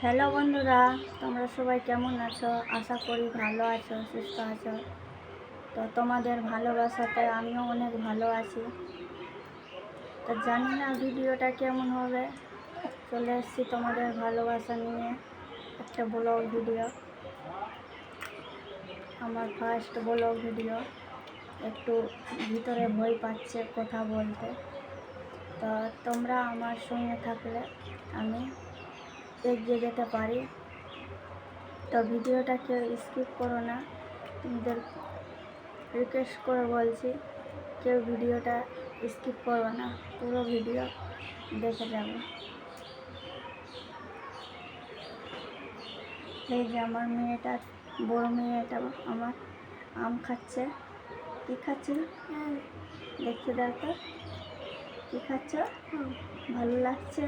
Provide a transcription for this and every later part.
Hello বন্ধুরা, তোমরা সবাই কেমন আছো? আশা করি ভালো আছো, সুস্থ আছো। তো তোমাদের ভালোবাসাতে আমিও অনেক ভালো আছি। তো জানি না ভিডিওটা কেমন হবে। চলে এসেছি তোমাদের ভালোবাসা নিয়ে একটা ব্লগ ভিডিও, আমার ফার্স্ট ব্লগ ভিডিও। একটু ভিতরে ভয় পাচ্ছে কথা বলতে। তো তোমরা আমার সঙ্গে থাকলে আমি এগিয়ে যেতে পারি। তো ভিডিওটা কেউ স্কিপ করো না, তোমাদের রিকোয়েস্ট করে বলছি, কেউ ভিডিওটা স্কিপ করো না, পুরো ভিডিও দেখে যাবে। এই যে আমার মেয়েটা, বড় মেয়েটা আমার আম খাচ্ছে। কী খাচ্ছিল? দেখতে দাও তো, কী খাচ্ছ? ভালো লাগছে?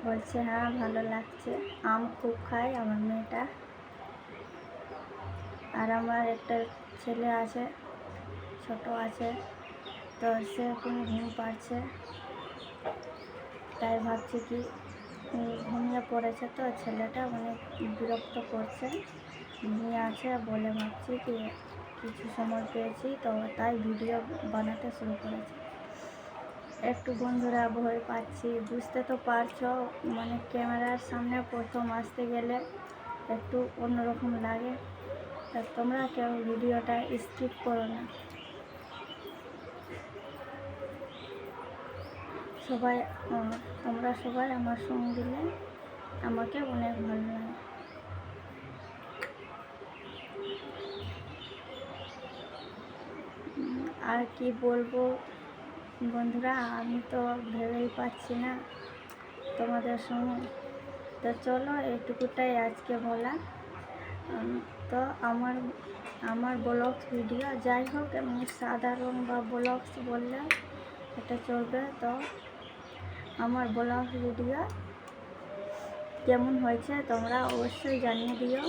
বলছে হ্যাঁ ভালো লাগছে। আম খুব খায় আমার মেয়েটা। আর আমার একটা ছেলে আছে, ছোট আছে, তো সে এখন ঘুম পাচ্ছে। তাই ভাবছি কি ঘুমিয়ে পড়েছে, তো ছেলেটা অনেক বিরক্ত করছে, ঘুমিয়ে আছে বলে ভাবছি কি কিছু সময় পেয়েছি, তো তাই ভিডিও বানাতে শুরু করেছি। একটু বন্ধুরা ভয় পাচ্ছি, বুঝতে তো পারছো, মানে ক্যামেরার সামনে প্রথম আসতে গেলে একটু অন্যরকম লাগে। তা তোমরা কেউ ভিডিওটা স্কিপ করো না। সবাই তোমরা সবাই আমার সঙ্গ দিলে আমাকে অনেক ভালো লাগে। আর কি বলবো বন্ধুরা, আমি তো ভেবেই পাচ্ছি না তোমাদের সঙ্গে। তো চলো এইটুকুটাই আজকে বলা। তো আমার ব্লগস ভিডিও যাই হোক, এমনি সাধারণ বা ব্লগস বললে এটা চলবে। তো আমার ব্লগ ভিডিও কেমন হয়েছে তোমরা অবশ্যই জানিয়ে দিও।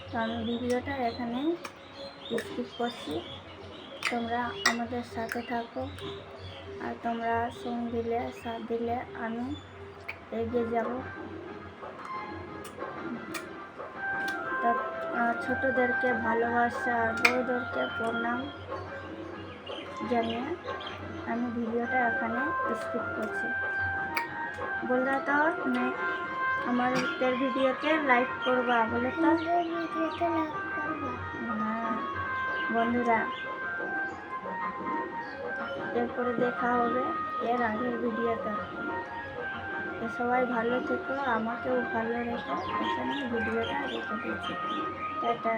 তো আমি ভিডিওটা এখানে স্কিপ করছি, তোমরা আমাদের সাথে থাকো। আর তোমরা সঙ্গ দিলে, সাথ দিলে আমি এগিয়ে যাব। তা ছোটোদেরকে ভালোবাসা আর বড়োদেরকে প্রণাম জানিয়ে আমি ভিডিওটা এখানে স্কিপ করছি। বললে তো আমার ভিডিওতে লাইক করবা, বলে তো হ্যাঁ বন্ধুরা, এরপরে দেখা হবে এর আগের ভিডিওটা। সবাই ভালো থেকো, আমাকেও ভালো রেখো, এখানে ভিডিওটা রেখে দিচ্ছি। টাটা।